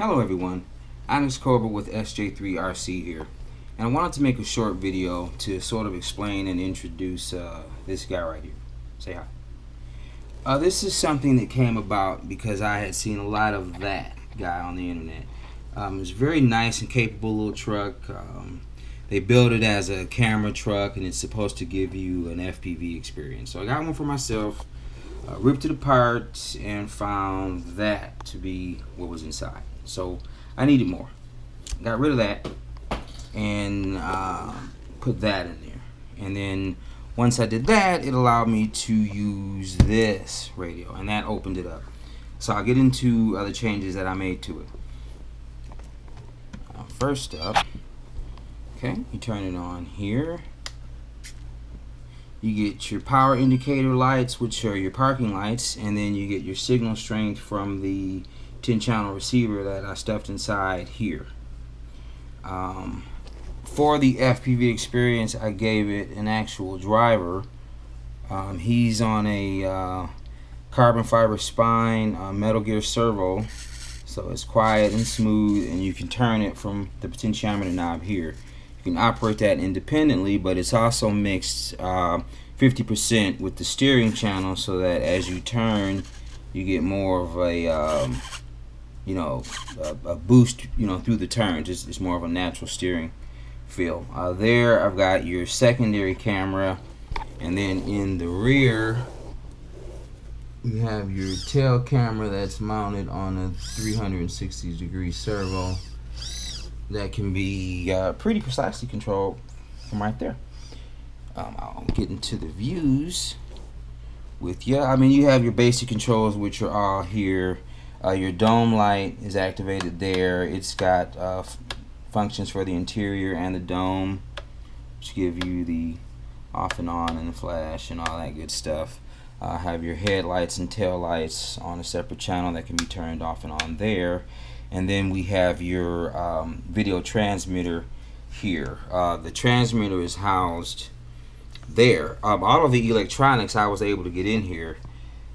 Hello everyone, Alex Cobra with SJ3RC here, and I wanted to make a short video to sort of explain and introduce this guy right here. Say hi. This is something that came about because I had seen a lot of that guy on the internet. It's a very nice and capable little truck. They build it as a camera truck and it's supposed to give you an FPV experience. So I got one for myself, ripped it apart, and found that to be what was inside. So I needed more. Got rid of that and put that in there. And then once I did that, it allowed me to use this radio, and that opened it up. So I'll get into other changes that I made to it. First up, okay, you turn it on here. You get your power indicator lights, which are your parking lights, and then you get your signal strength from the 10-channel receiver that I stuffed inside here. For the FPV experience, I gave it an actual driver. He's on a carbon fiber spine Metal Gear servo, so it's quiet and smooth, and you can turn it from the potentiometer knob here. You can operate that independently, but it's also mixed 50% with the steering channel, so that as you turn, you get more of a a boost, through the turns. It's more of a natural steering feel. There I've got your secondary camera, and then in the rear you have your tail camera that's mounted on a 360-degree servo that can be pretty precisely controlled from right there. I'll get into the views with you. You have your basic controls, which are all here. Your dome light is activated there. It's got functions for the interior and the dome, which give you the off and on and the flash and all that good stuff. Have your headlights and tail lights on a separate channel that can be turned off and on there. And then we have your video transmitter here. The transmitter is housed there. All of the electronics I was able to get in here,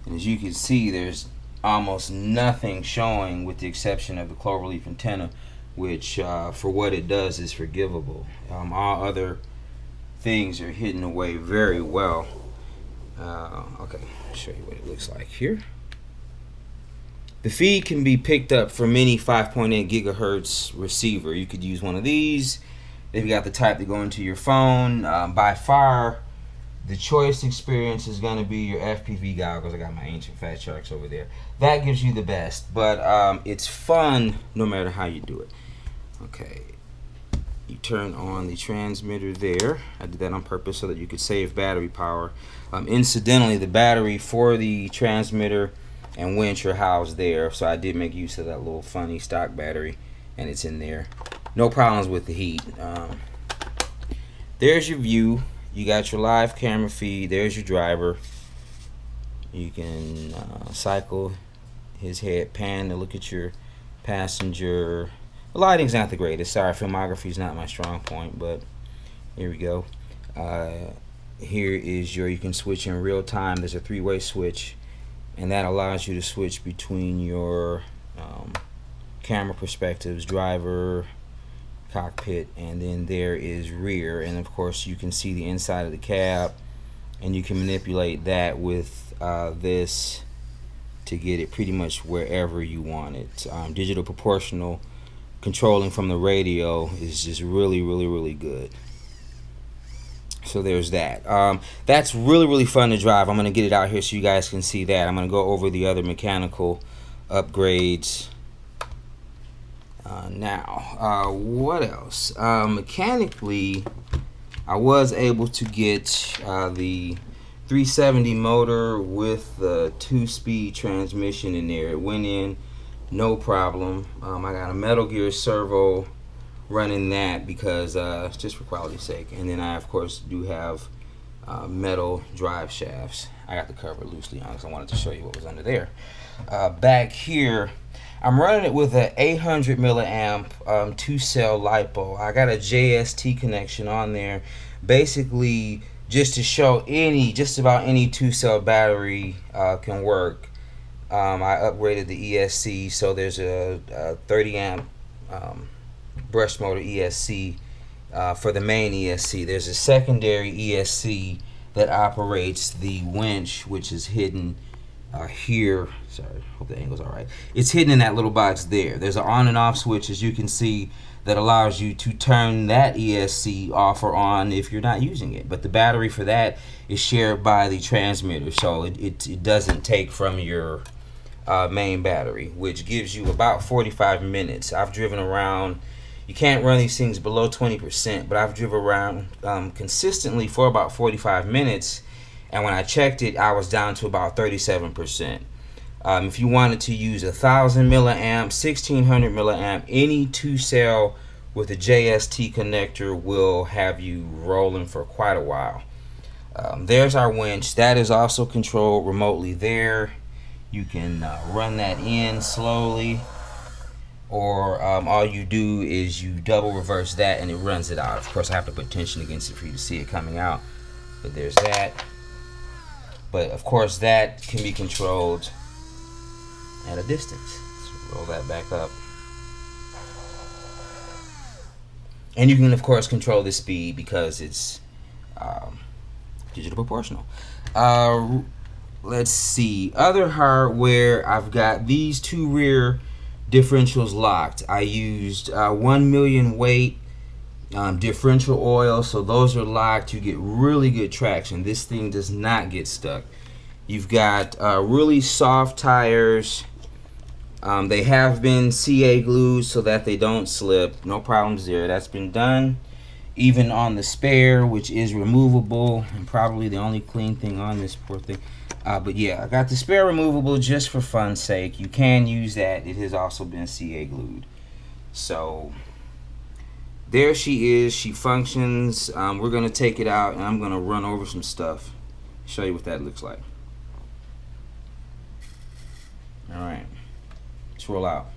and as you can see, there's almost nothing showing with the exception of the cloverleaf antenna, which for what it does is forgivable. All other things are hidden away very well. Okay, I'll show you what it looks like here. The feed can be picked up from any 5.8 gigahertz receiver. You could use one of these. They've got the type to go into your phone. By far, the choice experience is going to be your FPV goggles. I got my ancient fat sharks over there. That gives you the best, but it's fun no matter how you do it. Okay, you turn on the transmitter there. I did that on purpose so that you could save battery power. Incidentally, the battery for the transmitter and winch are housed there, so I did make use of that little funny stock battery, and it's in there. No problems with the heat. There's your view. You got your live camera feed. There's your driver. You can cycle his head, pan to look at your passenger. The lighting's not the greatest. Sorry, filmography is not my strong point, but here we go. Here is you can switch in real time. There's a 3-way switch, and that allows you to switch between your camera perspectives, driver, cockpit, and then there is rear, and of course you can see the inside of the cab, and you can manipulate that with this to get it pretty much wherever you want it. Digital proportional controlling from the radio is just really good. So there's that. That's really fun to drive. I'm going to get it out here so you guys can see that. I'm going to go over the other mechanical upgrades now. What else? Mechanically, I was able to get the 370 motor with the 2-speed transmission in there. It went in no problem. I got a Metal Gear servo running that because just for quality's sake, and then I of course do have metal drive shafts. I got the cover loosely on because I wanted to show you what was under there. Back here I'm running it with an 800 milliamp 2-cell LiPo. I got a JST connection on there basically just to show just about any 2-cell battery can work. I upgraded the ESC, so there's a 30 amp brush motor ESC for the main ESC. There's a secondary ESC that operates the winch, which is hidden here. Sorry, hope the angle's all right. It's hidden in that little box there. There's an on and off switch, as you can see, that allows you to turn that ESC off or on if you're not using it. But the battery for that is shared by the transmitter, so it doesn't take from your main battery, which gives you about 45 minutes. I've driven around, you can't run these things below 20%, but I've driven around consistently for about 45 minutes, and when I checked it, I was down to about 37%. If you wanted to use 1,000 milliamp, 1,600 milliamp, any 2-cell with a JST connector will have you rolling for quite a while. There's our winch. That is also controlled remotely there. You can run that in slowly, or all you do is you double reverse that and it runs it out. Of course, I have to put tension against it for you to see it coming out, but there's that. But of course, that can be controlled at a distance. Let's roll that back up. And you can, of course, control the speed because it's digital proportional. Let's see. Other hardware, I've got these two rear differentials locked. I used 1 million weight differential oil, so those are locked. You get really good traction. This thing does not get stuck. You've got really soft tires. They have been CA glued so that they don't slip. No problems there. That's been done. Even on the spare, which is removable, and probably the only clean thing on this poor thing. But yeah, I got the spare removable just for fun's sake. You can use that. It has also been CA glued. So there she is. She functions. We're going to take it out and I'm going to run over some stuff. Show you what that looks like. All right. Let's roll out.